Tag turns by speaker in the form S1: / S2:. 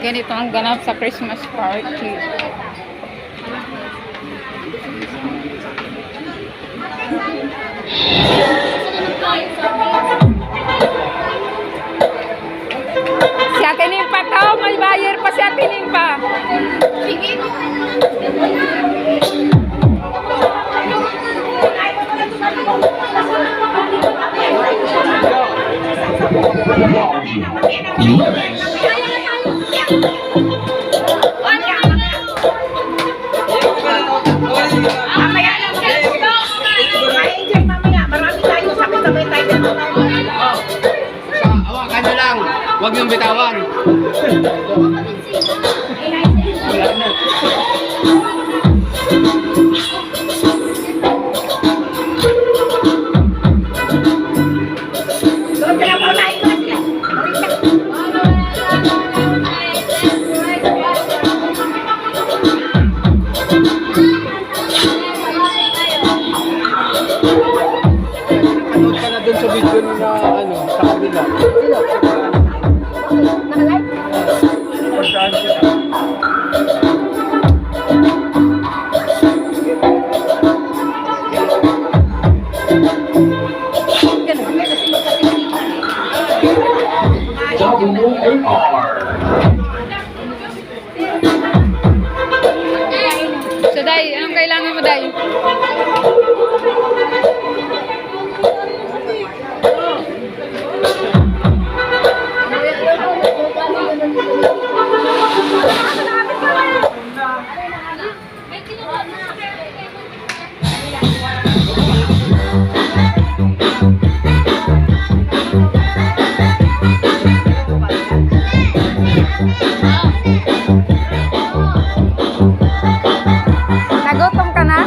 S1: Ganito ang ganap sa Christmas party. Si Ate Nimpa to, may buyer pa si Ate Nimpa. Sige.
S2: Hawakan nyo lang, huwag niyong bitawan. Nanood ka na dun sa video na ano, sa kabila. Saan siya?
S1: So, Day, anong kailangan mo, Day? Nagutom ka na?